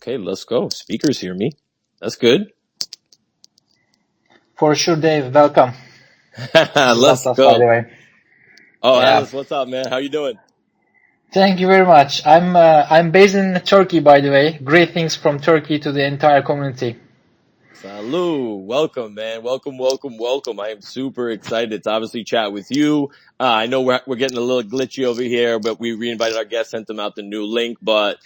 Okay, let's go. Speakers hear me. That's good. For sure, Dave. Welcome. Let's By go. the way. Oh, Yeah. Alice, what's up, man? How you doing? Thank you very much. I'm based in Turkey, by the way. Great things from Turkey to the entire community. Salud. Welcome, man. Welcome. I am super excited to obviously chat with you. I know we're getting a little glitchy over here, but we reinvited our guests, sent them out the new link, but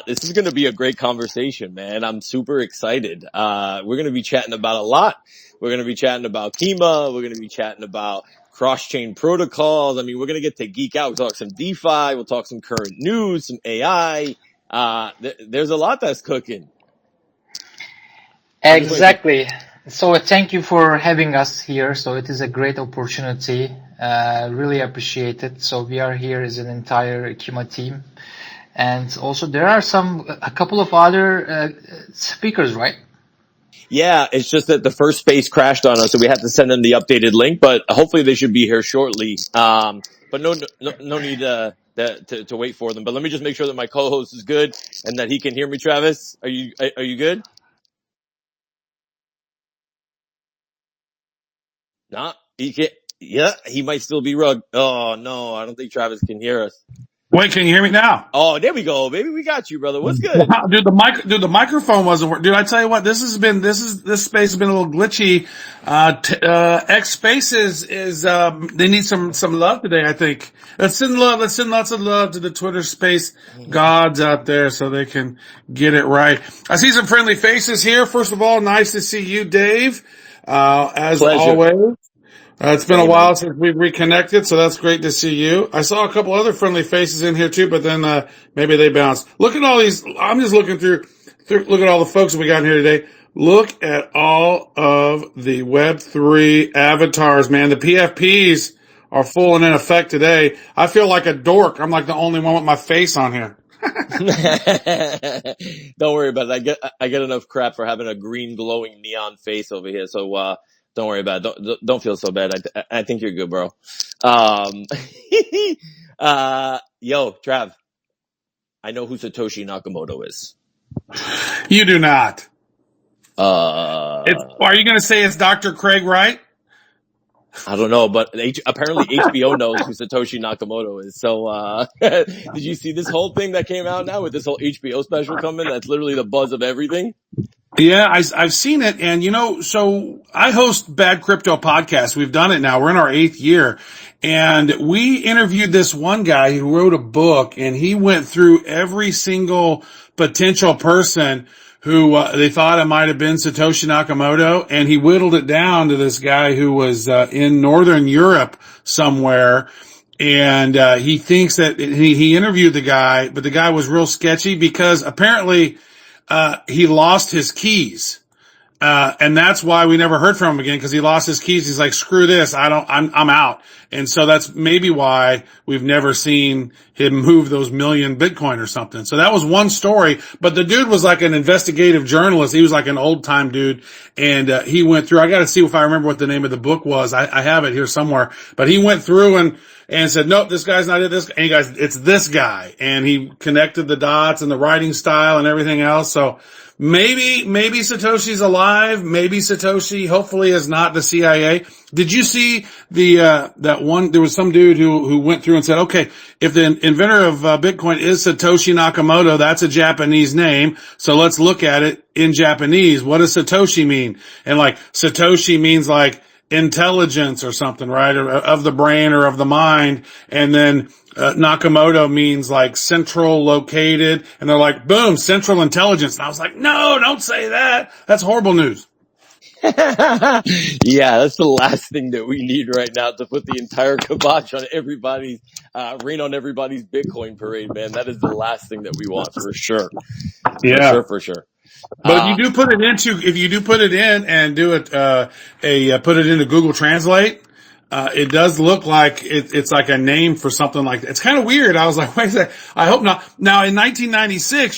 this is going to be a great conversation, man. I'm super excited. We're going to be chatting about a lot. We're going to be chatting about Kima. We're going to be chatting about cross-chain protocols. I mean, we're going to get to geek out. We'll talk some DeFi. We'll talk some current news, some AI. There's a lot that's cooking. Exactly. So thank you for having us here. So it is a great opportunity. Really appreciate it. So we are here as an entire Kima team. And also there are a couple of other speakers, right? Yeah, it's just that the first space crashed on us, so we had to send them the updated link, but hopefully they should be here shortly. But no need to wait for them. But let me just make sure that my co-host is good and that he can hear me. Travis, are you good? Nah, he can't. Yeah, he might still be rugged. Oh no, I don't think Travis can hear us. Wait, can you hear me now? Oh, there we go, baby. We got you, brother. What's good? Dude, the microphone wasn't working. Dude, I tell you what, this space has been a little glitchy. X Spaces they need some love today, I think. Let's send lots of love to the Twitter space gods out there so they can get it right. I see some friendly faces here. First of all, nice to see you, Dave. As Pleasure. always. It's been a while since we've reconnected, so that's great to see you. I saw a couple other friendly faces in here too, but then maybe they bounced. Look at all these. I'm just looking through. Look at all the folks that we got in here today. Look at all of the Web3 avatars, man. The PFPs are full and in effect today. I feel like a dork. I'm like the only one with my face on here. Don't worry about it. I get enough crap for having a green glowing neon face over here, so don't worry about it. Don't feel so bad. I think you're good, bro. Yo, Trav, I know who Satoshi Nakamoto is. You do not. Are you going to say it's Dr. Craig Wright? I don't know, but apparently HBO knows who Satoshi Nakamoto is. So, did you see this whole thing that came out now with this whole HBO special coming? That's literally the buzz of everything. Yeah, I've seen it. And, so I host Bad Crypto Podcast. We've done it now. We're in our 8th year. And we interviewed this one guy who wrote a book, and he went through every single potential person who they thought it might have been Satoshi Nakamoto, and he whittled it down to this guy who was in Northern Europe somewhere. And he thinks that he interviewed the guy, but the guy was real sketchy because apparently he lost his keys. And that's why we never heard from him again, because he lost his keys. He's like, screw this. I'm out. And so that's maybe why we've never seen him move those million Bitcoin or something. So that was one story, but the dude was like an investigative journalist. He was like an old time dude. And, he went through, I got to see if I remember what the name of the book was. I have it here somewhere, but he went through and said, nope, this guy's not it. And guys, it's this guy. And he connected the dots and the writing style and everything else. So maybe Satoshi's alive. Maybe Satoshi hopefully is not the CIA. Did you see that one? There was some dude who went through and said, okay, if the inventor of Bitcoin is Satoshi Nakamoto, that's a Japanese name. So let's look at it in Japanese. What does Satoshi mean? And like Satoshi means like intelligence or something, right? Or of the brain or of the mind. And then Nakamoto means like central located, and they're like, boom, central intelligence. And I was like, no, don't say that. That's horrible news. Yeah, that's the last thing that we need right now to put the entire kibosh on everybody's, rain on everybody's Bitcoin parade, man. That is the last thing that we want for sure. Yeah. For sure. But if you do put it in and do it, put it into Google Translate, it does look like it's like a name for something like that. It's kind of weird. I was like, wait a second. I hope not. Now in 1996,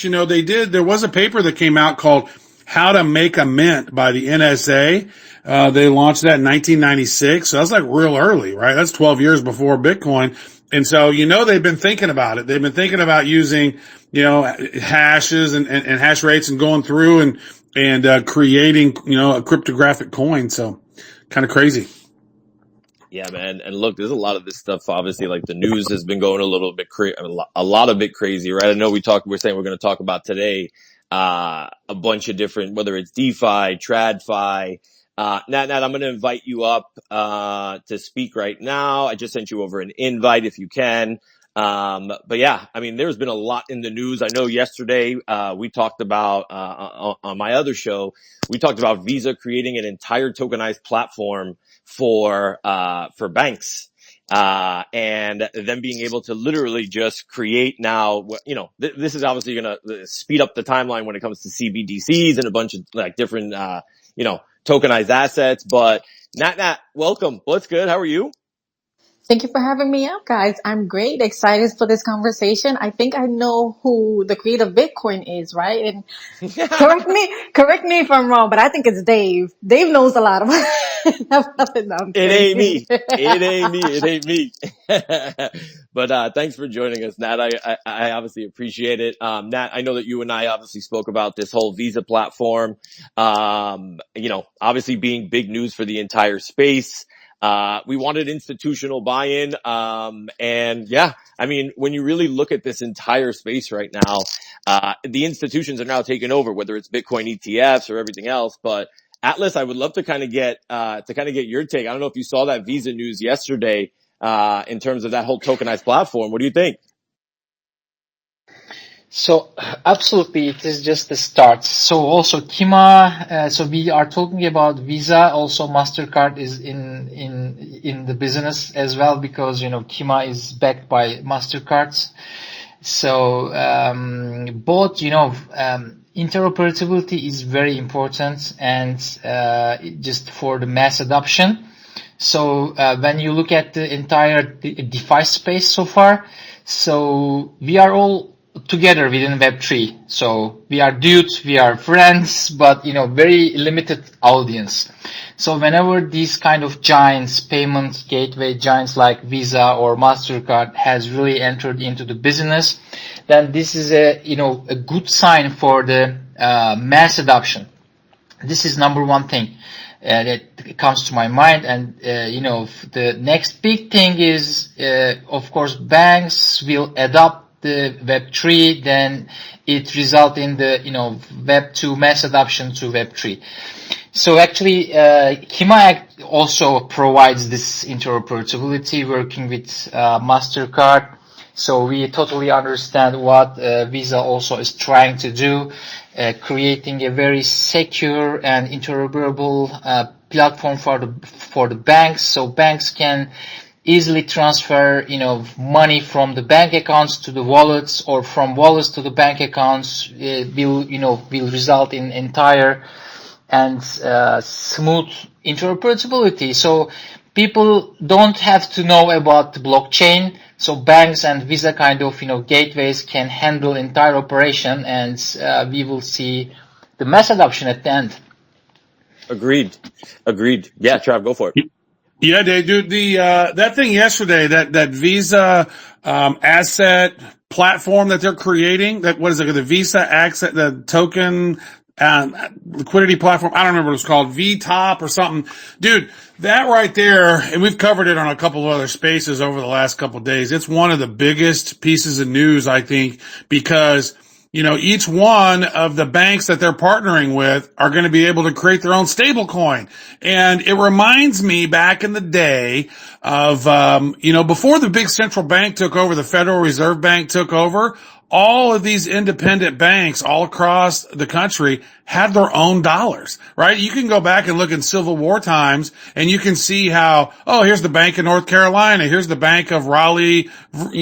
there was a paper that came out called How to Make a Mint by the NSA. They launched that in 1996. So that's like real early, right? That's 12 years before Bitcoin. And so, they've been thinking about it. They've been thinking about using, hashes and hash rates and going through and creating, a cryptographic coin. So kind of crazy. Yeah, man. And look, there's a lot of this stuff. Obviously, like the news has been going a little bit a lot of it crazy, right? I know we're saying we're going to talk about today, a bunch of different, whether it's DeFi, TradFi. Nat, I'm going to invite you up, to speak right now. I just sent you over an invite if you can. But yeah, I mean, there's been a lot in the news. I know yesterday, we talked about, on my other show, we talked about Visa creating an entire tokenized platform for banks, and them being able to literally just create now, this is obviously going to speed up the timeline when it comes to CBDCs and a bunch of like different, tokenized assets. But Nat, welcome. What's good? How are you? Thank you for having me up, guys. I'm great, excited for this conversation. I think I know who the creator of Bitcoin is, right? And correct me if I'm wrong, but I think it's Dave. Dave knows a lot about it. It ain't me. But thanks for joining us, Nat. I obviously appreciate it. Nat, I know that you and I obviously spoke about this whole Visa platform. Obviously being big news for the entire space. We wanted institutional buy-in. And yeah, I mean, when you really look at this entire space right now, the institutions are now taking over, whether it's Bitcoin ETFs or everything else. But Atlas, I would love to kind of get your take. I don't know if you saw that Visa news yesterday, in terms of that whole tokenized platform. What do you think? So absolutely, it is just the start. So also Kima, so we are talking about Visa. Also MasterCard is in the business as well, because Kima is backed by MasterCard. So both interoperability is very important, and just for the mass adoption. So when you look at the entire DeFi space so far, so we are all together within Web3. So we are dudes, we are friends, but very limited audience. So whenever these kind of giants, payment gateway giants like Visa or MasterCard has really entered into the business, then this is a good sign for the mass adoption. This is number one thing that comes to my mind. And the next big thing is, of course, banks will adopt the Web3, then it result in the Web2 mass adoption to Web3. So actually, Kima also provides this interoperability, working with MasterCard. So we totally understand what Visa also is trying to do, creating a very secure and interoperable platform for the banks, so banks can easily transfer money from the bank accounts to the wallets, or from wallets to the bank accounts. Will result in entire and smooth interoperability. So people don't have to know about the blockchain. So banks and Visa kind of gateways can handle entire operation, and we will see the mass adoption at the end. Agreed. Yeah, Trav, go for it. Yeah, dude, that thing yesterday, that Visa, asset platform that they're creating, what is it, the Visa asset, the token, liquidity platform, I don't remember what it's called, VTOP or something. Dude, that right there, and we've covered it on a couple of other spaces over the last couple of days. It's one of the biggest pieces of news, I think, because each one of the banks that they're partnering with are going to be able to create their own stable coin. And it reminds me back in the day of, before the big central bank took over, the Federal Reserve Bank took over, all of these independent banks all across the country had their own dollars, right? You can go back and look in Civil War times and you can see how, here's the Bank of North Carolina. Here's the Bank of Raleigh, Raleigh,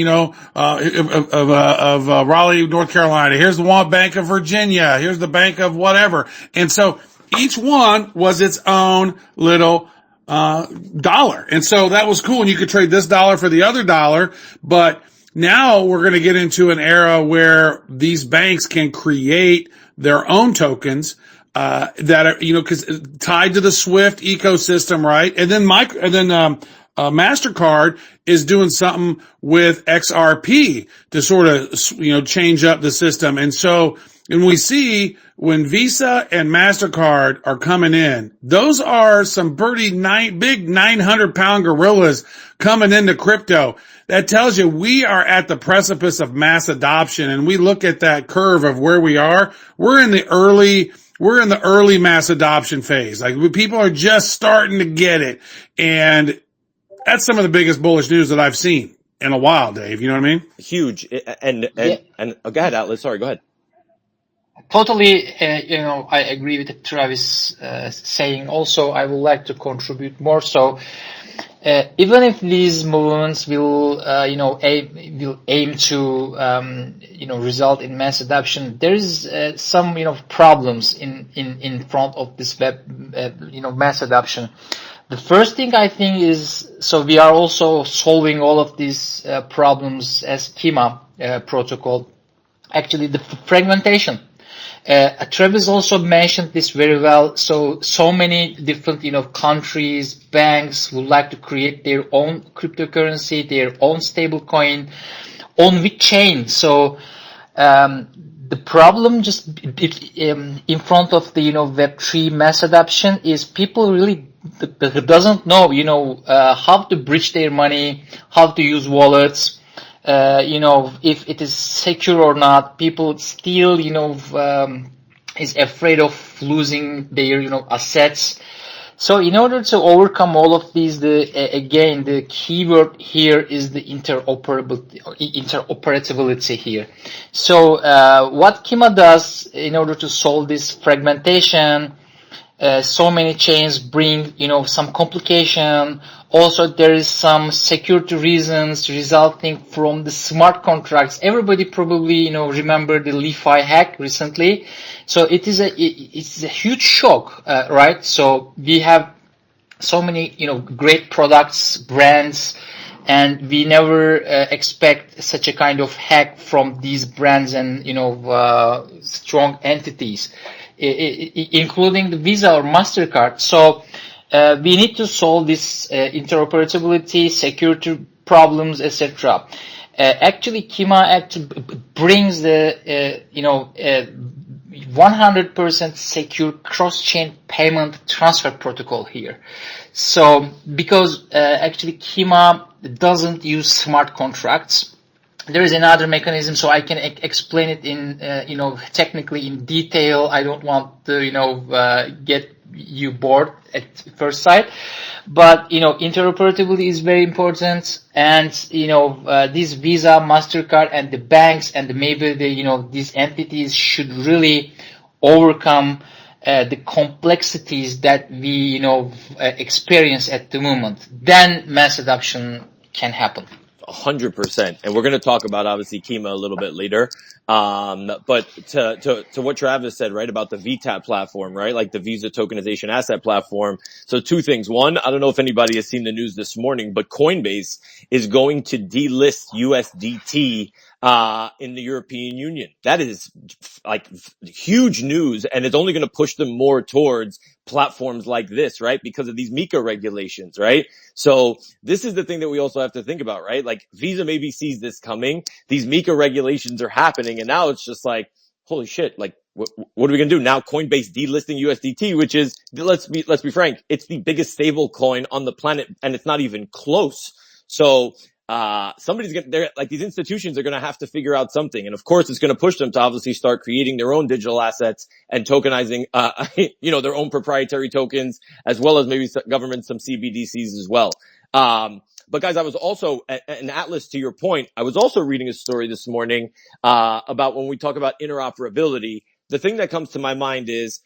North Carolina. Here's the one Bank of Virginia. Here's the Bank of whatever. And so each one was its own little dollar. And so that was cool. And you could trade this dollar for the other dollar, but now we're going to get into an era where these banks can create their own tokens, that are, cause tied to the Swift ecosystem, right? And then MasterCard is doing something with XRP to sort of, change up the system. And so, and we see when Visa and MasterCard are coming in, those are some big 900-pound gorillas coming into crypto. That tells you we are at the precipice of mass adoption. And we look at that curve of where we are. We're in the early mass adoption phase. Like people are just starting to get it. And that's some of the biggest bullish news that I've seen in a while, Dave. You know what I mean? Huge. And go ahead, Atlas. Sorry, go ahead. Totally, I agree with Travis saying. Also, I would like to contribute more. So, even if these movements will aim to result in mass adoption, there is some problems in front of this mass adoption. The first thing I think is, so we are also solving all of these problems as Kima protocol. Actually, the fragmentation. Travis also mentioned this very well. So many different, countries, banks would like to create their own cryptocurrency, their own stable coin on which chain. So, the problem just in front of the, Web3 mass adoption is people really doesn't know, how to bridge their money, how to use wallets. If it is secure or not. People still, is afraid of losing their, assets. So in order to overcome all of these, the keyword here is the interoperability here. So, what Kima does in order to solve this fragmentation, so many chains bring, some complication. Also, there is some security reasons resulting from the smart contracts. Everybody probably, remember the LeFi hack recently. So it's a huge shock, right? So we have so many, great products, brands, and we never expect such a kind of hack from these brands and, strong entities, including the Visa or MasterCard. So, we need to solve this interoperability, security problems, etc. Actually, Kima brings the 100% secure cross-chain payment transfer protocol here. So, because actually Kima doesn't use smart contracts. There is another mechanism, so I can explain it in technically in detail. I don't want to get you bored at first sight, but interoperability is very important, and these Visa, MasterCard, and the banks and maybe these entities should really overcome the complexities that we experience at the moment. Then mass adoption can happen. 100%. And we're going to talk about obviously Kima a little bit later. But to what Travis said, right, about the VTAP platform, right? Like the Visa Tokenization Asset Platform. So two things. One, I don't know if anybody has seen the news this morning, but Coinbase is going to delist USDT in the European Union. That is like huge news, and it's only going to push them more towards platforms like this, right? Because of these MiCA regulations, right? So this is the thing that we also have to think about, right? Like Visa maybe sees this coming. These MiCA regulations are happening, and now it's just like, holy shit, like what are we going to do? Now Coinbase delisting USDT, which is, let's be frank, it's the biggest stable coin on the planet, and it's not even close. So these institutions are going to have to figure out something. And of course, it's going to push them to obviously start creating their own digital assets and tokenizing, their own proprietary tokens, as well as maybe governments, some CBDCs as well. But guys, I was also, an Atlas, to your point, I was also reading a story this morning, about when we talk about interoperability. The thing that comes to my mind is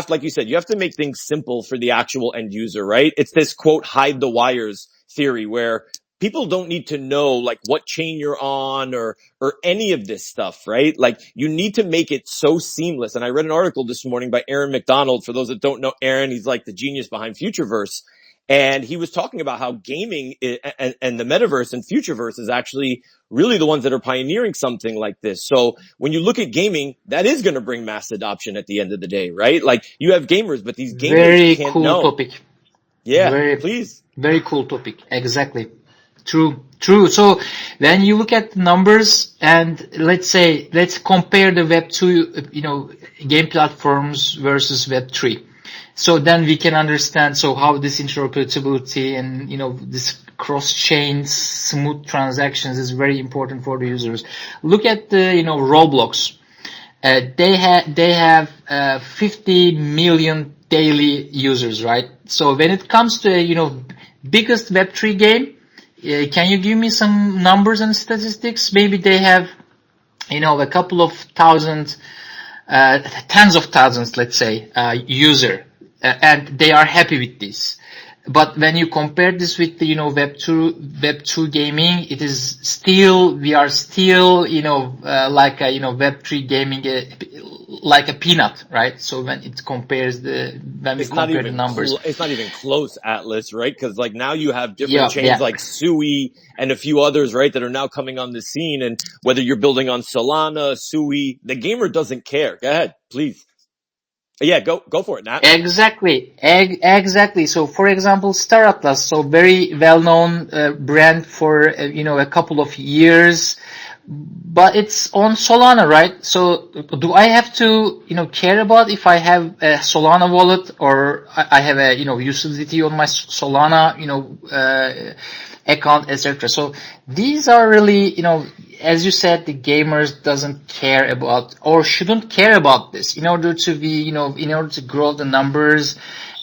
like you said, you have to make things simple for the actual end user, right? It's this quote, hide the wires theory, where people don't need to know like what chain you're on or any of this stuff, right? Like you need to make it so seamless. And I read an article this morning by Aaron McDonald. For those that don't know Aaron, he's like the genius behind Futureverse. And he was talking about how gaming and the metaverse and futureverse is actually really the ones that are pioneering something like this. So when you look at gaming, that is going to bring mass adoption at the end of the day, right? Like you have gamers, but these gamers Very can't cool know. topic. Yeah, Very, please. very cool topic. Exactly. True. So when you look at the numbers and let's compare the Web 2, game platforms versus Web 3. So then we can understand how this interoperability and, this cross-chain smooth transactions is very important for the users. Look at the, Roblox. They have 50 million daily users, right? So when it comes to, biggest Web3 game, can you give me some numbers and statistics? Maybe they have, a couple of thousand, tens of thousands, let's say, user, and they are happy with this. But when you compare this with the, Web2 gaming, it is still, we are still, like a, Web3 gaming, like a peanut, right? So when it compares when we compare the numbers. It's not even close, Atlas, right? Cause like now you have different chains like Sui and a few others, right? That are now coming on the scene. And whether you're building on Solana, Sui, the gamer doesn't care. Go ahead, please. Yeah, go for it, Nat. Exactly. So, for example, Star Atlas, so very well-known brand for a couple of years, but it's on Solana, right? So, do I have to care about if I have a Solana wallet or I have a utility on my Solana account, etc. So these are really as you said, the gamers doesn't care about or shouldn't care about this in order to be, in order to grow the numbers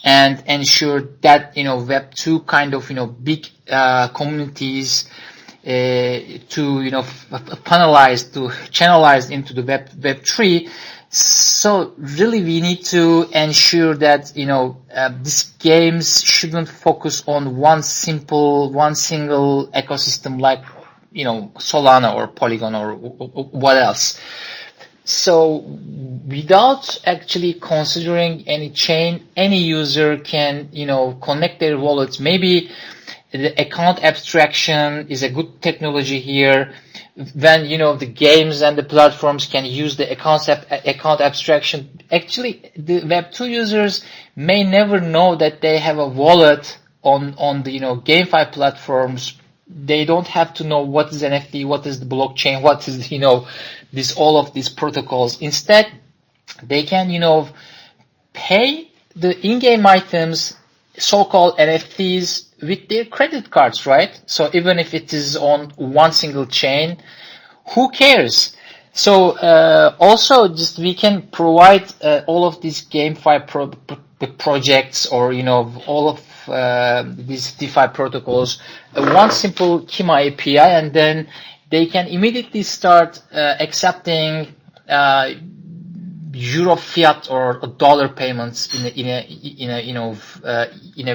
and ensure that, Web 2 kind of, big, communities, to, channelize into the Web 3. So really we need to ensure that, these games shouldn't focus on one single ecosystem like, Solana or Polygon or what else. So without actually considering any chain, any user can, connect their wallets. Maybe the account abstraction is a good technology here. When, the games and the platforms can use the account abstraction. Actually, the Web2 users may never know that they have a wallet on the, GameFi platforms. They don't have to know what is NFT, what is the blockchain, what is, all of these protocols. Instead, they can, pay the in-game items, so-called NFTs, with their credit cards, right? So even if it is on one single chain, who cares? So also just we can provide all of these GameFi projects or all of these DeFi protocols one simple Kima API, and then they can immediately start accepting euro fiat or dollar payments in a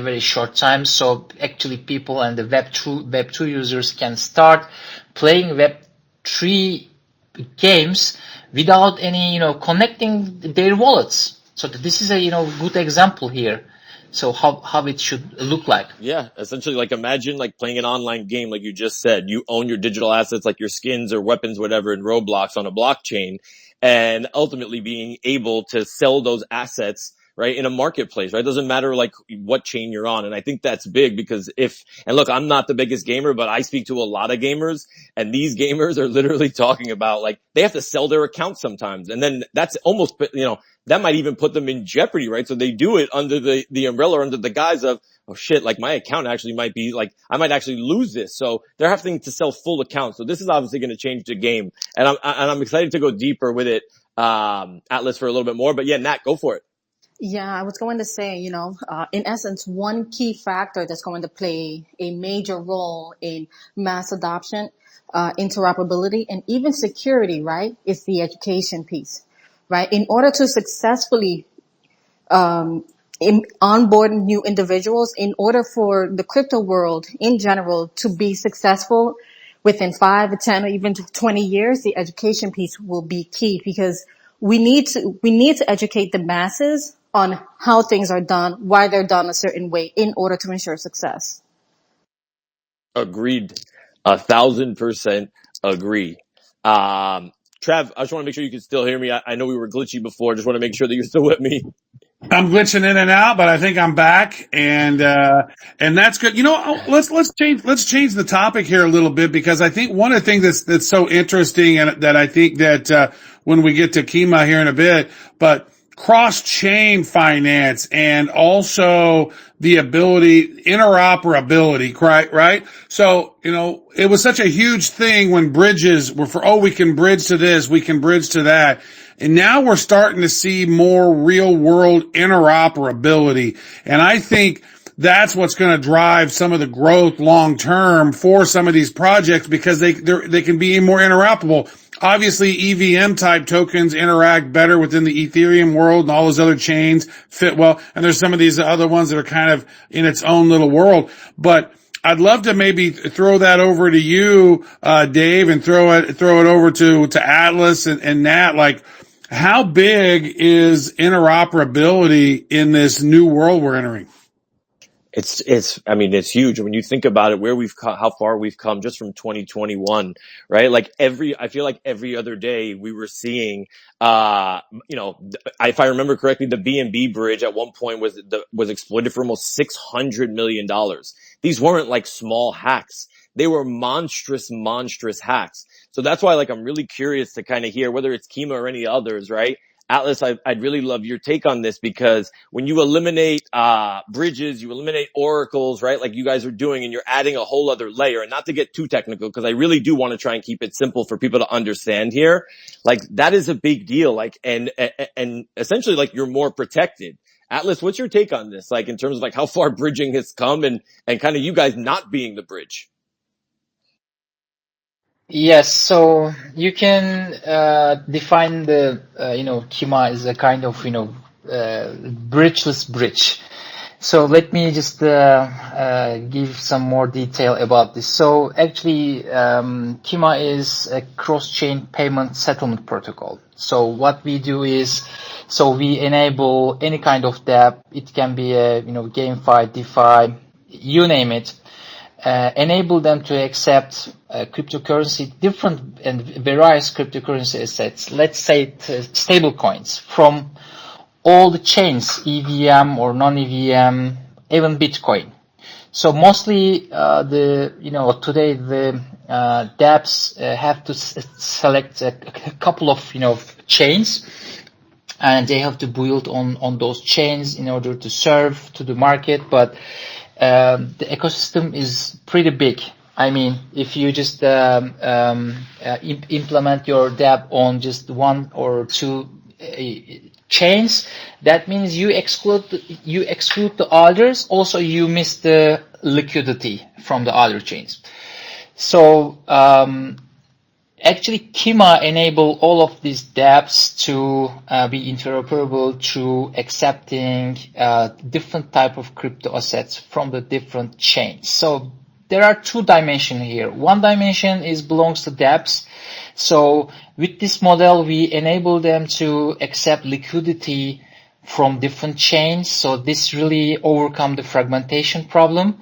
very short time. So actually people and the Web 2 users can start playing Web 3 games without any connecting their wallets. So this is a good example here. So how it should look like. Yeah, essentially, like imagine like playing an online game, like you just said. You own your digital assets, like your skins or weapons, whatever, in Roblox on a blockchain, and ultimately being able to sell those assets, right, in a marketplace, right? It doesn't matter like what chain you're on. And I think that's big because and look, I'm not the biggest gamer, but I speak to a lot of gamers, and these gamers are literally talking about like they have to sell their accounts sometimes. And then that's almost, that might even put them in jeopardy, right? So they do it under the umbrella, under the guise of, oh shit, like my account actually might be like, I might actually lose this. So they're having to sell full accounts. So this is obviously going to change the game. And I'm excited to go deeper with it, Atlas, for a little bit more, but yeah, Nat, go for it. Yeah, I was going to say, in essence, one key factor that's going to play a major role in mass adoption, interoperability, and even security, right, is the education piece, right? In order to successfully onboard new individuals, in order for the crypto world in general to be successful within 5 or 10 or even 20 years, the education piece will be key because we need to educate the masses on how things are done, why they're done a certain way in order to ensure success. Agreed. 1,000% agree. Trav, I just want to make sure you can still hear me. I know we were glitchy before. Just want to make sure that you're still with me. I'm glitching in and out, but I think I'm back, and that's good. Let's change the topic here a little bit, because I think one of the things that's so interesting, and that I think that when we get to Kima here in a bit, but cross-chain finance and also the interoperability, right? So, it was such a huge thing when bridges were we can bridge to this, we can bridge to that. And now we're starting to see more real world interoperability. And I think that's what's going to drive some of the growth long term for some of these projects, because they can be more interoperable. Obviously, EVM type tokens interact better within the Ethereum world, and all those other chains fit well. And there's some of these other ones that are kind of in its own little world. But I'd love to maybe throw that over to you, Dave, and throw it over to Atlas and Nat. Like, how big is interoperability in this new world we're entering? It's huge. When you think about it, where how far we've come just from 2021, right? Like I feel like every other day we were seeing, if I remember correctly, the BNB bridge at one point was exploited for almost $600 million. These weren't like small hacks. They were monstrous hacks. So that's why, like, I'm really curious to kind of hear whether it's Kima or any others, right? Atlas, I'd really love your take on this, because when you eliminate bridges, you eliminate oracles, right? Like you guys are doing, and you're adding a whole other layer. And not to get too technical, because I really do want to try and keep it simple for people to understand here. Like, that is a big deal. Like, and essentially, like, you're more protected. Atlas, what's your take on this? Like, in terms of like how far bridging has come, and kind of you guys not being the bridge. Yes, so you can define the Kima as a kind of bridgeless bridge. So let me just give some more detail about this. So actually, Kima is a cross-chain payment settlement protocol. So what we do is, we enable any kind of dApp. It can be a GameFi, DeFi, you name it. Enable them to accept cryptocurrency, different and various cryptocurrency assets. Let's say stable coins from all the chains, EVM or non-EVM, even Bitcoin. So mostly today the dApps have to select a couple of chains, and they have to build on those chains in order to serve to the market. But the ecosystem is pretty big. I mean, if you just implement your dApp on just one or two chains, that means you exclude the others. Also, you miss the liquidity from the other chains. So actually, Kima enable all of these dApps to be interoperable through accepting different type of crypto assets from the different chains. So there are two dimensions here. One dimension belongs to dApps. So with this model, we enable them to accept liquidity from different chains. So this really overcome the fragmentation problem.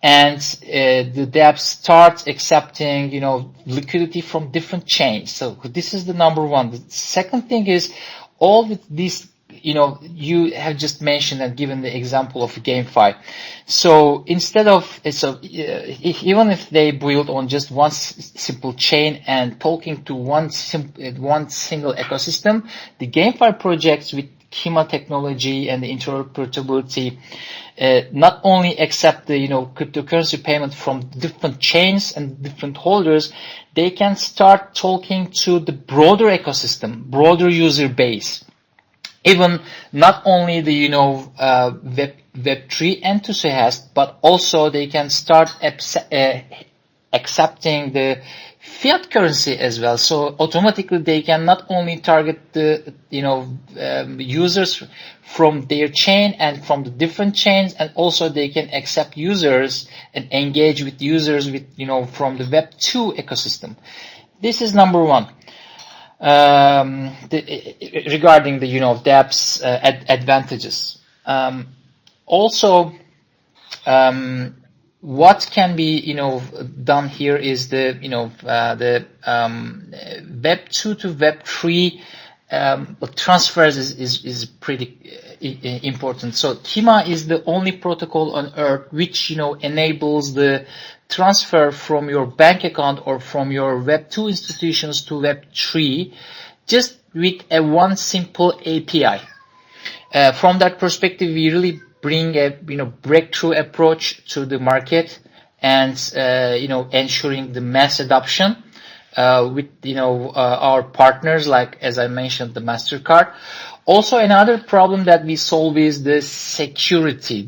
And the dApps start accepting, liquidity from different chains. So this is the number one. The second thing is all these, you have just mentioned and given the example of GameFi. So instead of, even if they build on just one simple chain and talking to one single ecosystem, the GameFi projects with Kima technology and the interoperability not only accept the cryptocurrency payment from different chains and different holders, they can start talking to the broader ecosystem, broader user base. Even not only the Web3 enthusiasts, but also they can start accepting the fiat currency as well. So automatically they can not only target the users from their chain and from the different chains, and also they can accept users and engage with users with from the Web2 ecosystem. This is number one. regarding the dApps advantages. Also, what can be done here is the Web 2 to Web 3 transfers is pretty important. So Kima is the only protocol on earth which enables the transfer from your bank account or from your Web 2 institutions to Web 3 just with one simple API. From that perspective, we really bring a breakthrough approach to the market, and ensuring the mass adoption with our partners, like as I mentioned, the MasterCard. Also, another problem that we solve is the security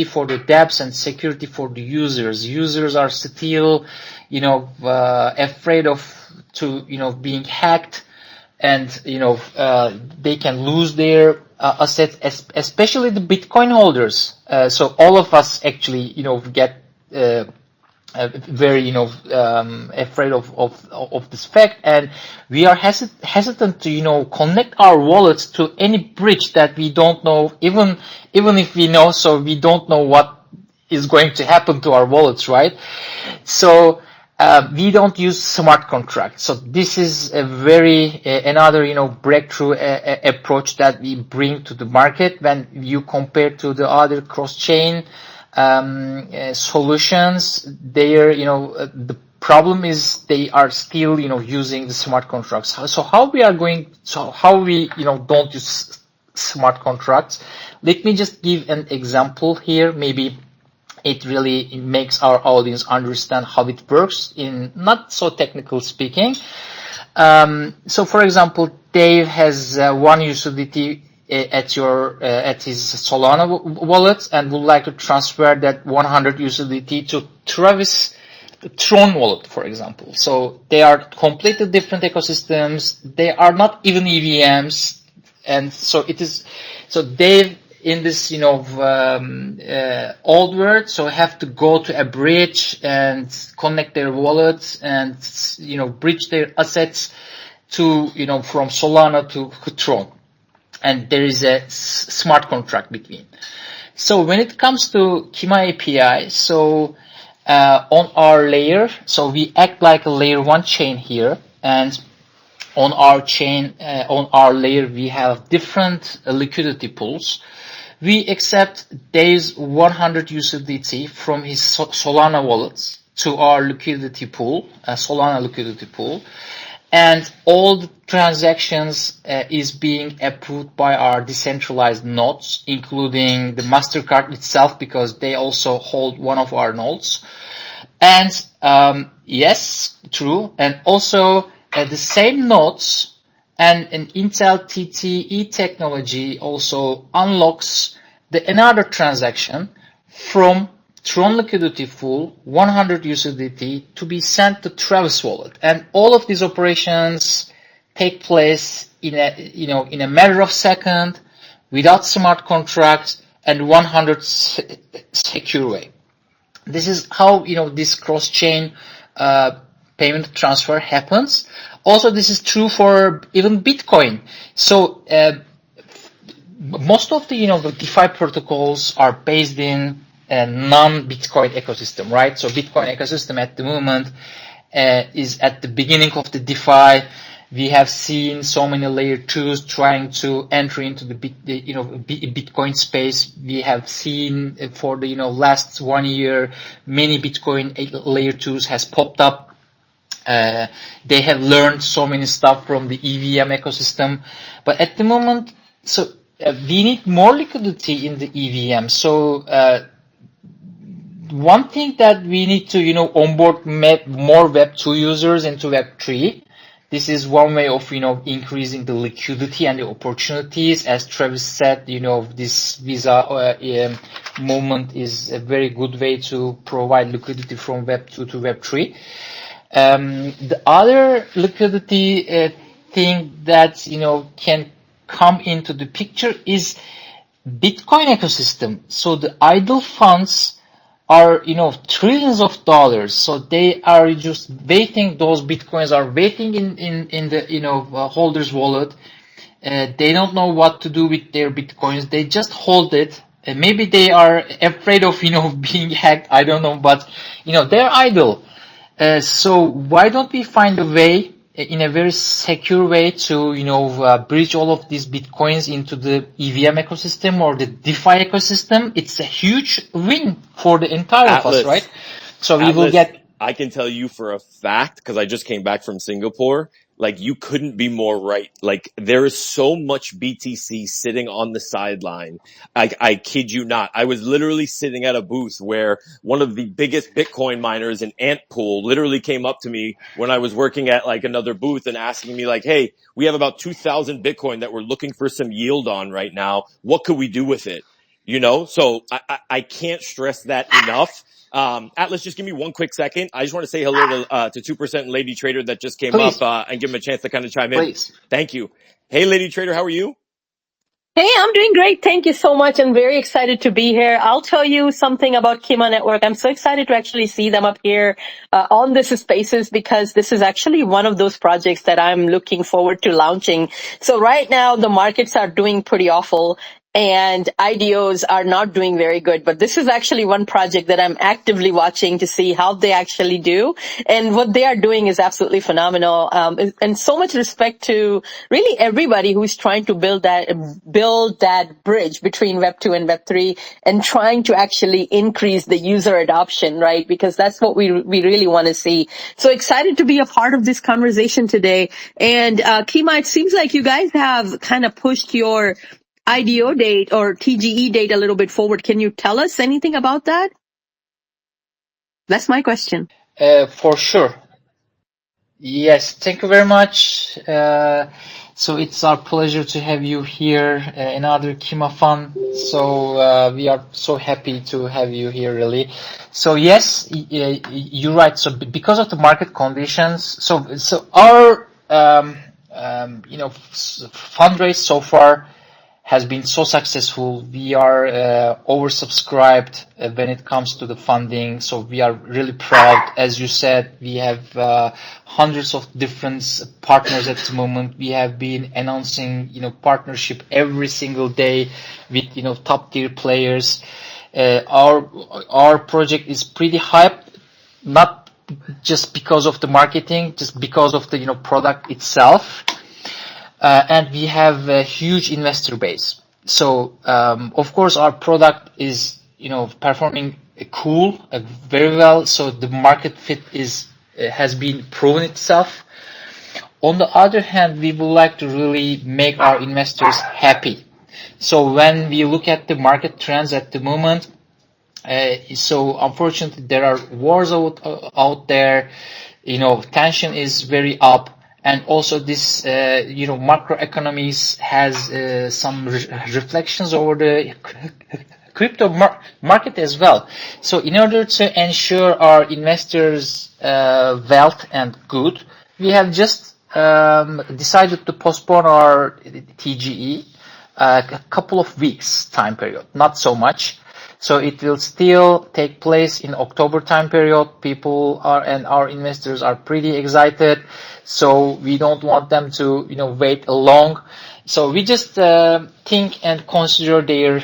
for the dApps and security for the users. Users are still afraid of being hacked, and they can lose their assets, especially the Bitcoin holders. So all of us actually get very afraid of this fact, and we are hesitant to connect our wallets to any bridge that we don't know, even if we know, so we don't know what is going to happen to our wallets, right? So we don't use smart contracts. So this is a very another breakthrough approach that we bring to the market when you compare to the other cross-chain solutions. The problem is they are still using the smart contracts. So how we don't use smart contracts? Let me just give an example here. Maybe it really makes our audience understand how it works in not so technical speaking. So for example, Dave has one USDT at his Solana wallet and would like to transfer that 100 USDT to Travis Tron wallet, for example. So they are completely different ecosystems. They are not even EVMs, and so Dave, in this old world, so have to go to a bridge and connect their wallets and bridge their assets to from Solana to Tron, and there is a smart contract between. So when it comes to Kima API, so on our layer, so we act like a layer 1 chain here, and on our chain, on our layer, we have different liquidity pools. We accept Dave's 100 USDT from his Solana wallets to our liquidity pool, Solana liquidity pool, and all the transactions is being approved by our decentralized nodes, including the MasterCard itself, because they also hold one of our nodes. And yes, true, and also the same nodes and an Intel TTE technology also unlocks another transaction from Tron liquidity pool, 100 USDT, to be sent to Travis wallet. And all of these operations take place in a matter of seconds, without smart contracts, and 100 secure way. This is how this cross-chain payment transfer happens. Also, this is true for even Bitcoin. So most of the the DeFi protocols are based in a non-Bitcoin ecosystem, right? So Bitcoin ecosystem at the moment is at the beginning of the DeFi. We have seen so many layer 2s trying to enter into the Bitcoin space. We have seen for the last 1 year, many Bitcoin layer 2s has popped up. They have learned so many stuff from the EVM ecosystem, but at the moment, so we need more liquidity in the EVM. So one thing that we need to onboard more Web 2 users into Web 3. This is one way of increasing the liquidity and the opportunities. As Travis said, this Visa movement is a very good way to provide liquidity from Web 2 to Web 3. The other liquidity thing that can come into the picture is Bitcoin ecosystem. So the idle funds are, trillions of dollars. So they are just waiting. Those bitcoins are waiting in the, holder's wallet. They don't know what to do with their bitcoins. They just hold it. Maybe they are afraid of, being hacked. I don't know, but, they're idle. So why don't we find a way, in a very secure way, to bridge all of these bitcoins into the EVM ecosystem or the DeFi ecosystem? It's a huge win for the entire of us, right? So we will get. I can tell you for a fact, because I just came back from Singapore, like you couldn't be more right. Like there is so much BTC sitting on the sideline. I kid you not. I was literally sitting at a booth where one of the biggest Bitcoin miners in Antpool literally came up to me when I was working at like another booth and asking me like, hey, we have about 2,000 Bitcoin that we're looking for some yield on right now. What could we do with it? So I can't stress that enough. Atlas, just give me one quick second. I just want to say hello to 2% Lady Trader that just came Please. up, and give him a chance to kind of chime in. Please. Thank you. Hey, Lady Trader, how are you? Hey, I'm doing great. Thank you so much. I'm very excited to be here. I'll tell you something about Kima Network. I'm so excited to actually see them up here on this spaces, because this is actually one of those projects that I'm looking forward to launching. So right now the markets are doing pretty awful and IDOs are not doing very good, but this is actually one project that I'm actively watching to see how they actually do. And what they are doing is absolutely phenomenal. And so much respect to really everybody who's trying to build that bridge between Web 2 and Web 3 and trying to actually increase the user adoption, right? Because that's what we really want to see. So excited to be a part of this conversation today. And Kima, it seems like you guys have kind of pushed your IDO date or TGE date a little bit forward. Can you tell us anything about that? That's my question. For sure. Yes, thank you very much. So it's our pleasure to have you here, another Kima Fun. So we are so happy to have you here, really. So yes, you're right. So because of the market conditions, so our fundraise so far has been so successful. We are oversubscribed when it comes to the funding, so we are really proud. As you said, we have hundreds of different partners at the moment. We have been announcing, partnership every single day with, top tier players. Our project is pretty hyped, not just because of the marketing, just because of the, product itself. And we have a huge investor base. So, of course, our product is, performing cool, very well. So the market fit has been proven itself. On the other hand, we would like to really make our investors happy. So when we look at the market trends at the moment, so unfortunately there are wars out there, tension is very up. And also this, macroeconomies has some reflections over the crypto market as well. So in order to ensure our investors' wealth and good, we have just decided to postpone our TGE a couple of weeks time period, not so much. So it will still take place in October time period. People and our investors are pretty excited. So we don't want them to, wait long. So we just think and consider their,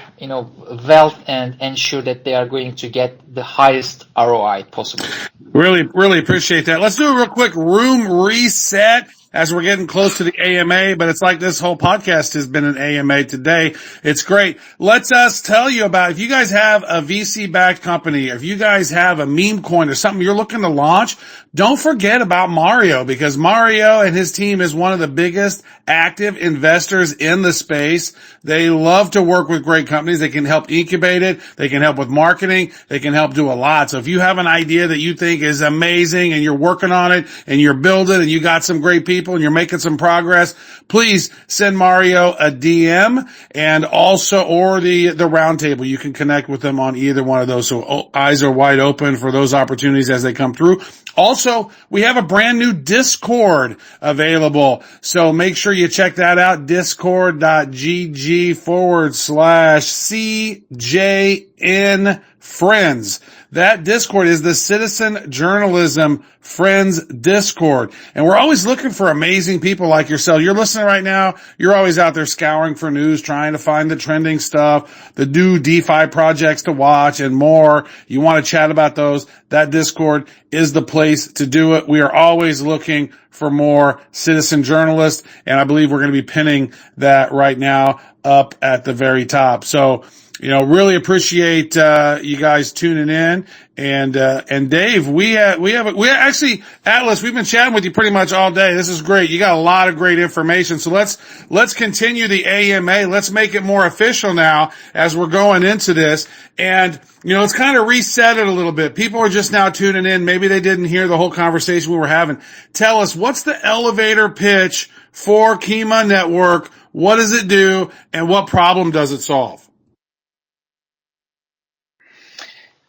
wealth and ensure that they are going to get the highest ROI possible. Really, really appreciate that. Let's do a real quick room reset as we're getting close to the AMA, but it's like this whole podcast has been an AMA today. It's great. Let's us tell you about, if you guys have a VC-backed company, or if you guys have a meme coin or something you're looking to launch, don't forget about Mario, because Mario and his team is one of the biggest active investors in the space. They love to work with great companies. They can help incubate it. They can help with marketing. They can help do a lot. So if you have an idea that you think is amazing and you're working on it and you're building and you got some great people and you're making some progress, please send Mario a DM, and also, or the Roundtable. You can connect with them on either one of those. So eyes are wide open for those opportunities as they come through. Also, we have a brand new Discord available. So make sure you check that out. Discord.gg/CJN Friends. That Discord is the Citizen Journalism Friends Discord. And we're always looking for amazing people like yourself. You're listening right now. You're always out there scouring for news, trying to find the trending stuff, the new DeFi projects to watch and more. You want to chat about those. That Discord is the place to do it. We are always looking for more citizen journalists. And I believe we're going to be pinning that right now up at the very top. So, really appreciate you guys tuning in, and Dave, we actually, Atlas, we've been chatting with you pretty much all day. This is great. You got a lot of great information. So let's continue the AMA. Let's make it more official now as we're going into this, and let's kind of reset it a little bit. People are just now tuning in. Maybe they didn't hear the whole conversation we were having. Tell us, what's the elevator pitch for Kima Network? What does it do, and what problem does it solve?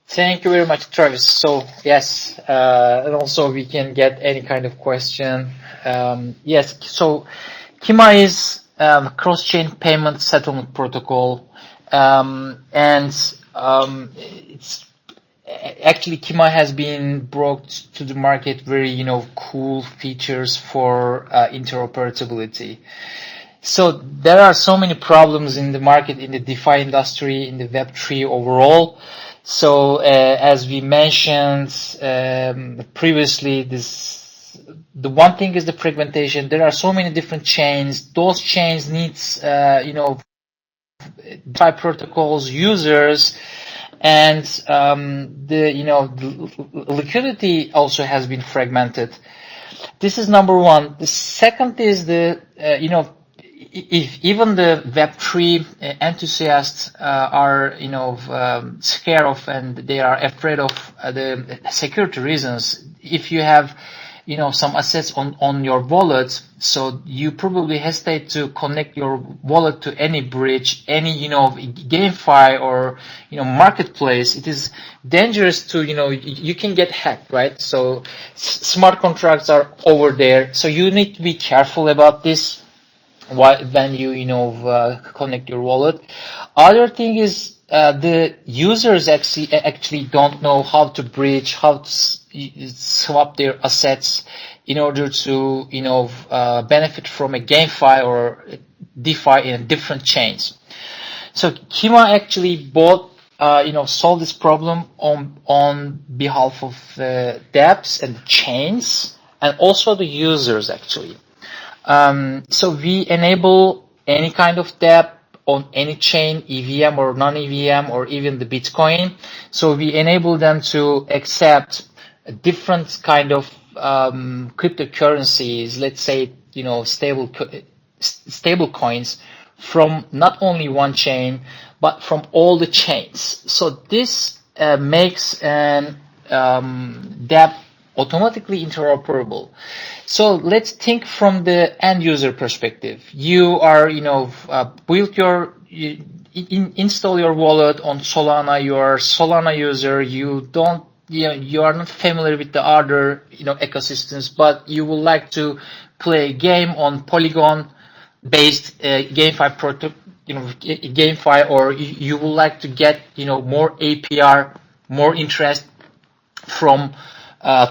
Thank you very much, Travis. So yes, and also we can get any kind of question. Yes, so Kima is cross-chain payment settlement protocol, and it's actually Kima has been brought to the market very cool features for interoperability. So there are so many problems in the market, in the DeFi industry, in the Web3 overall. So as we mentioned previously, the one thing is the fragmentation. There are so many different chains. Those chains needs DeFi protocols, users, and the liquidity also has been fragmented. This is number one. The second is the if even the Web3 enthusiasts are scared of, and they are afraid of the security reasons, if you have some assets on your wallet, so you probably hesitate to connect your wallet to any bridge, any GameFi or marketplace. It is dangerous to you can get hacked, right? So smart contracts are over there, so you need to be careful about this when you connect your wallet. Other thing is the users actually don't know how to bridge, how to swap their assets in order to benefit from a GameFi or DeFi in different chains. So Kima actually solved this problem on behalf of the dApps and the chains, and also the users actually. So we enable any kind of dApp on any chain, EVM or non-EVM or even the Bitcoin. So we enable them to accept different kind of cryptocurrencies, let's say stable coins from not only one chain but from all the chains. So this makes an dApp automatically interoperable. So let's think from the end user perspective. You are, install your wallet on Solana. You are a Solana user. You are not familiar with the other, ecosystems, but you would like to play a game on Polygon-based GameFi GameFi, or you would like to get, more APR, more interest from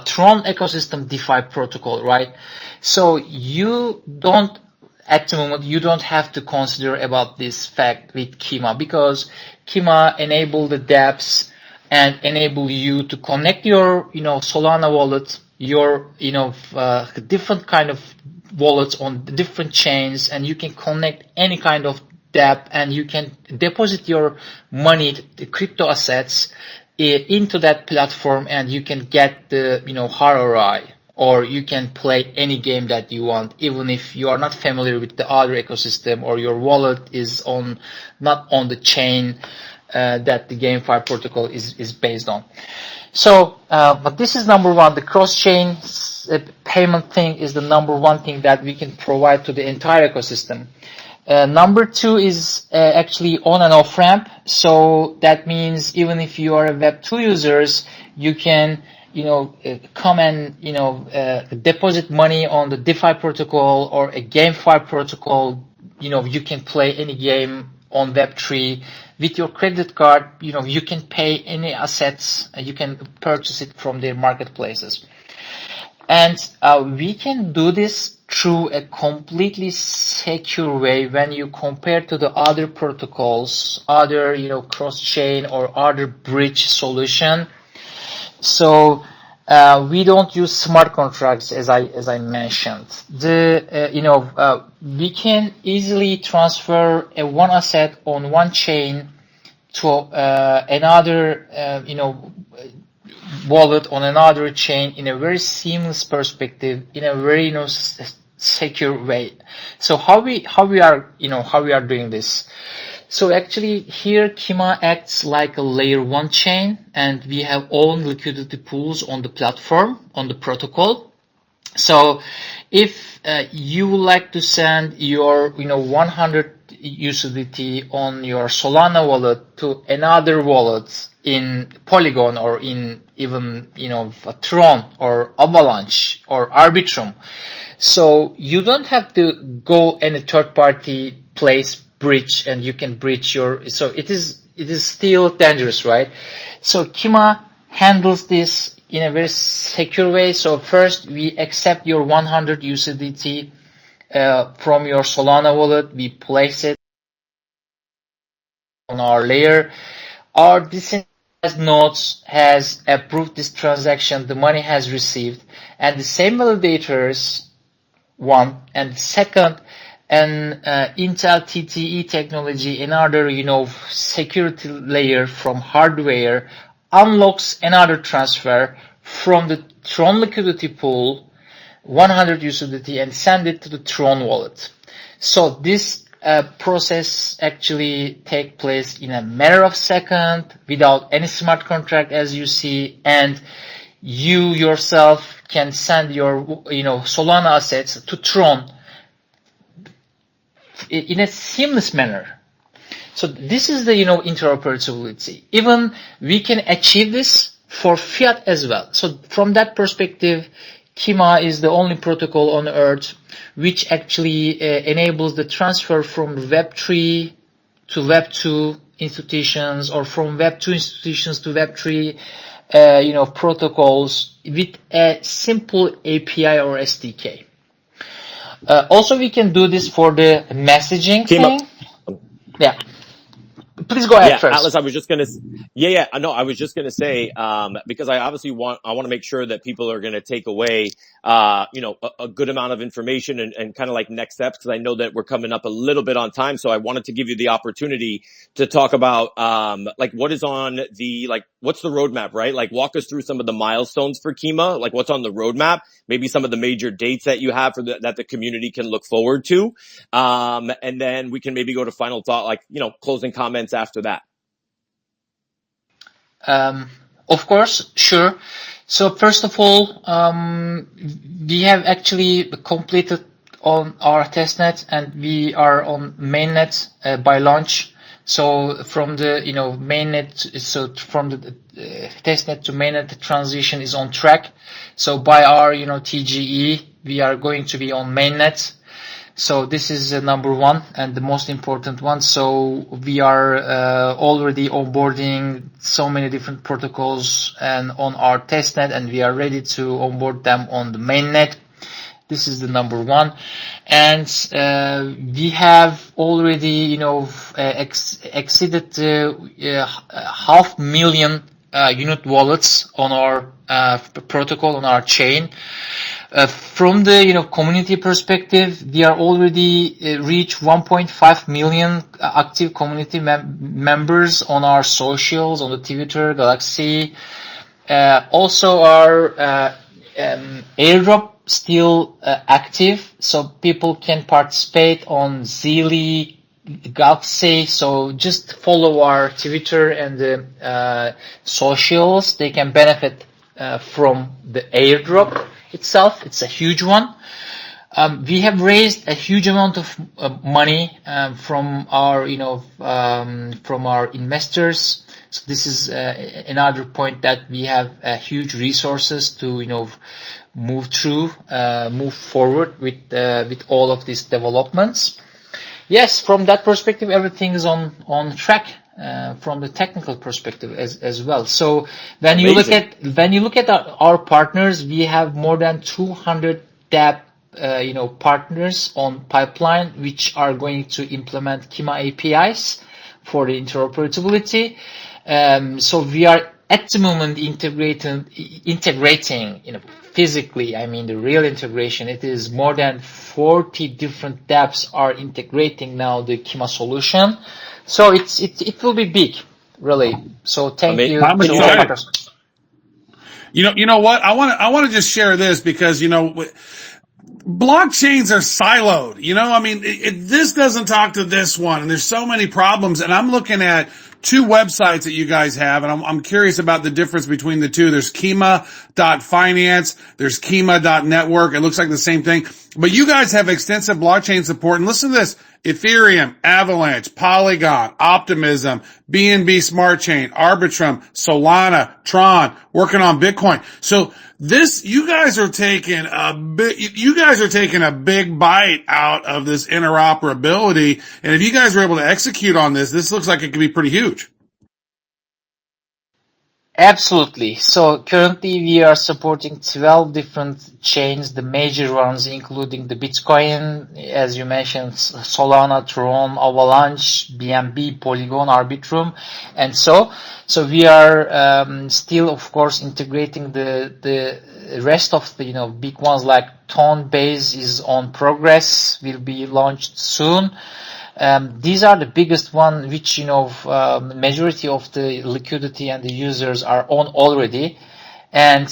Tron ecosystem DeFi protocol, right? So at the moment, you don't have to consider about this fact with Kima, because Kima enable the dApps and enable you to connect your, Solana wallet, your, different kind of wallets on different chains, and you can connect any kind of dApp, and you can deposit your money, the crypto assets, into that platform, and you can get the ROI, or you can play any game that you want, even if you are not familiar with the other ecosystem, or your wallet is not on the chain that the GameFi protocol is based on. So but this is number one. The cross-chain payment thing is the number one thing that we can provide to the entire ecosystem. Number two is actually on and off ramp. So that means even if you are a Web2 users, you can, come and, deposit money on the DeFi protocol or a GameFi protocol. You can play any game on Web3 with your credit card. You can pay any assets, you can purchase it from their marketplaces. And we can do this through a completely secure way when you compare to the other protocols, other, cross-chain or other bridge solution. So we don't use smart contracts, as I mentioned. We can easily transfer one asset on one chain to another, wallet on another chain in a very seamless perspective, in a very secure way. So how we are doing this? So actually here Kima acts like a layer 1 chain, and we have own liquidity pools on the platform, on the protocol. So if you would like to send your 100 USDT on your Solana wallet to another wallet in Polygon or in even Tron or Avalanche or Arbitrum, so you don't have to go any third party place bridge, and you can bridge your, so it is still dangerous, right? So Kima handles this in a very secure way. So first we accept your 100 USDT from your Solana wallet, we place it on our layer. Our decentralized nodes has approved this transaction, the money has received, and the same validators, one, and second, an Intel TTE technology, another security layer from hardware, unlocks another transfer from the Tron liquidity pool, 100 USDT, and send it to the Tron wallet. So this process actually take place in a matter of seconds without any smart contract, as you see, and you yourself can send your Solana assets to Tron in a seamless manner. So this is the interoperability. Even we can achieve this for fiat as well. So from that perspective, Kima is the only protocol on earth which actually enables the transfer from Web3 to Web2 institutions, or from Web2 institutions to Web3 protocols with a simple API or SDK. Also, we can do this for the messaging Kima. thing. Yeah. Please go ahead first. Atlas, I was just gonna, I was just gonna say, because I obviously want to make sure that people are gonna take away, a good amount of information and kind of like next steps, because I know that we're coming up a little bit on time. So I wanted to give you the opportunity to talk about, what is on the, what's the roadmap, right? Like, walk us through some of the milestones for Kima, like what's on the roadmap, maybe some of the major dates that you have for that the community can look forward to. And then we can maybe go to final thought, closing comments after that. Of course, sure. So first of all, we have actually completed on our testnet, and we are on mainnet by launch. So from the mainnet, so from the testnet to mainnet, the transition is on track. So by our TGE, we are going to be on mainnet. So this is number one and the most important one. So we are already onboarding so many different protocols and on our testnet, and we are ready to onboard them on the mainnet. This is the number one. And we have already exceeded 500,000 unit wallets on our protocol, on our chain. From the community perspective, we are already reached 1.5 million active community members on our socials, on the Twitter, Galaxy. Also our airdrop still active, so people can participate on Zili, Galaxy. So just follow our Twitter and the socials. They can benefit from the airdrop itself. It's a huge one. We have raised a huge amount of money from our from our investors. So this is another point that we have huge resources to move forward with all of these developments. Yes, from that perspective, everything is on track. From the technical perspective as well. So when Amazing. you look at our partners, we have more than 200 dApp partners on pipeline, which are going to implement Kima APIs for the interoperability. So we are at the moment integrating, physically. I mean, the real integration. It is more than 40 different dApps are integrating now the Kima solution. So it will be big, really. So thank you I'm to all Amazing. excited. partners. You know what? I want to just share this because, blockchains are siloed. I mean, this doesn't talk to this one, and there's so many problems. And I'm looking at two websites that you guys have, and I'm curious about the difference between the two. There's Kima.finance, there's Kima.network. It looks like the same thing, but you guys have extensive blockchain support. And listen to this: Ethereum, Avalanche, Polygon, Optimism, BNB Smart Chain, Arbitrum, Solana, Tron, working on Bitcoin. So you guys are taking a big bite out of this interoperability. And if you guys are able to execute on this looks like it could be pretty huge. Absolutely. So currently we are supporting 12 different chains, the major ones including the Bitcoin, as you mentioned, Solana, Tron, Avalanche, BNB, Polygon, Arbitrum, and so we are still, of course, integrating the rest of the big ones like Base is on progress, will be launched soon. These are the biggest one, which majority of the liquidity and the users are on already, and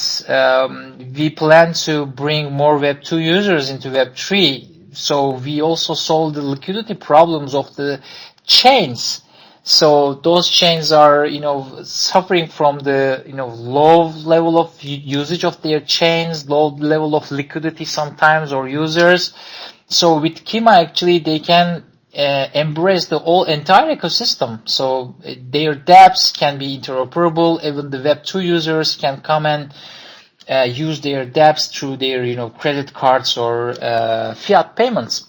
we plan to bring more Web2 users into Web3. So we also solve the liquidity problems of the chains. So those chains are suffering from the low level of usage of their chains, low level of liquidity sometimes, or users. So with Kima, actually, they can embrace the entire ecosystem. So their dApps can be interoperable. Even the Web2 users can come and use their dApps through their credit cards or fiat payments.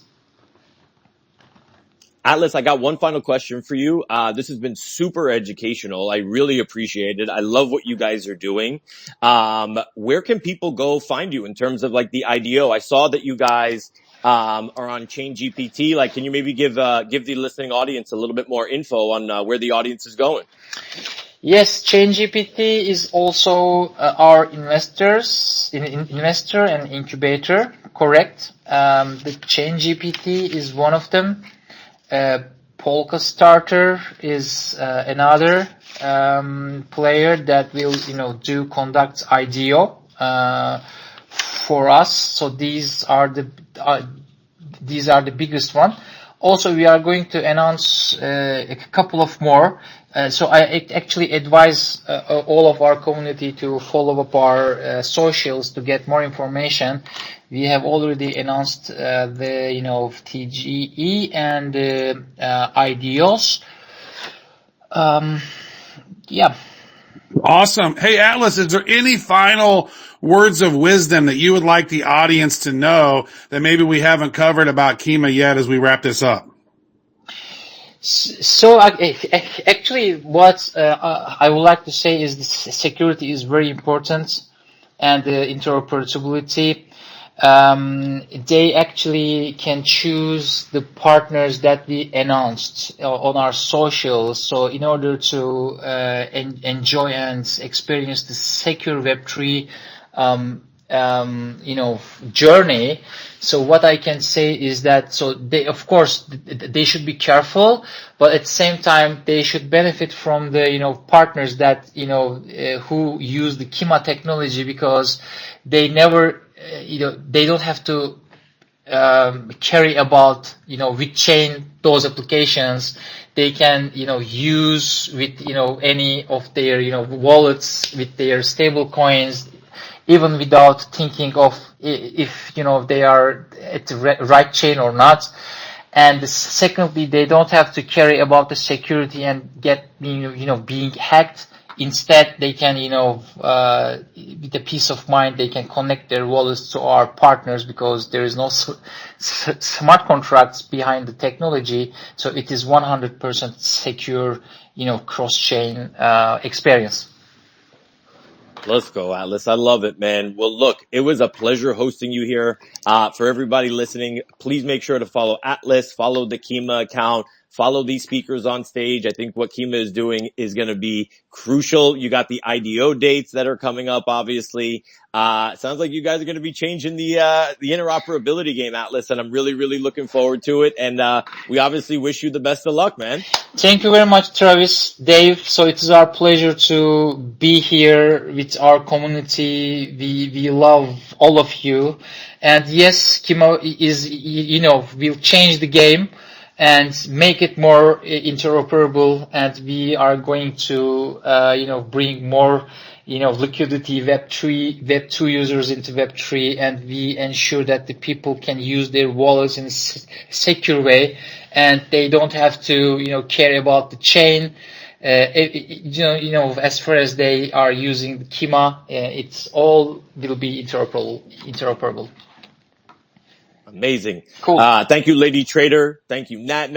Atlas, I got one final question for you. This has been super educational. I really appreciate it. I love what you guys are doing. Where can people go find you in terms of like the IDO? I saw that you guys are on ChainGPT. Like, can you maybe give the listening audience a little bit more info on where the audience is going? Yes, ChainGPT is also our investor and incubator. Correct. The ChainGPT is one of them. Polka Starter is another player that will conduct IDO for us. So these are the biggest one. Also, we are going to announce a couple of more. So I actually advise all of our community to follow up our socials to get more information. We have already announced the TGE and the IDOs. Yeah. Awesome. Hey, Atlas, is there any final words of wisdom that you would like the audience to know that maybe we haven't covered about Kima yet as we wrap this up? So actually, what I would like to say is the security is very important, and the interoperability. They actually can choose the partners that we announced on our socials. So in order to enjoy and experience the secure Web3 journey. So what I can say is that, so they, of course, they should be careful, but at the same time, they should benefit from the, partners that, who use the Kima technology, because they never, they don't have to carry about, which chain those applications they can, use with, any of their, wallets with their stable coins, even without thinking of if they are at the right chain or not. And secondly, they don't have to carry about the security and get being hacked instead they can, with a peace of mind, they can connect their wallets to our partners because there is no smart contracts behind the technology. So it is 100% secure, cross-chain experience. Let's go, Atlas. I love it, man. Well, look, it was a pleasure hosting you here. For everybody listening, please make sure to follow Atlas, follow the Kima account, follow these speakers on stage. I think what Kima is doing is going to be crucial. You got the IDO dates that are coming up, obviously. Sounds like you guys are going to be changing the interoperability game, Atlas, and I'm really, really looking forward to it. And, we obviously wish you the best of luck, man. Thank you very much, Travis, Dave. So it is our pleasure to be here with our community. We love all of you. And yes, Kima is, will change the game and make it more interoperable. And we are going to, bring more, liquidity Web2 users into Web3, and we ensure that the people can use their wallets in a secure way, and they don't have to, care about the chain. As far as they are using the Kima, it's all will be interoperable. Amazing. Cool. Thank you, Lady Trader. Thank you, Nat.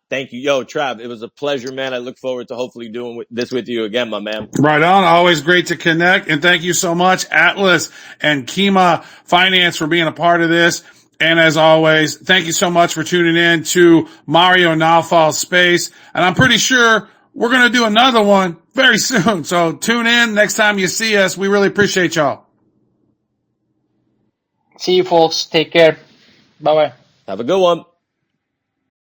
Thank you. Yo, Trav, it was a pleasure, man. I look forward to hopefully doing this with you again, my man. Right on. Always great to connect. And thank you so much, Atlas and Kima Finance, for being a part of this. And as always, thank you so much for tuning in to Mario Nawfal's Space. And I'm pretty sure we're going to do another one very soon. So tune in next time you see us. We really appreciate y'all. See you, folks. Take care. Bye-bye. Have a good one.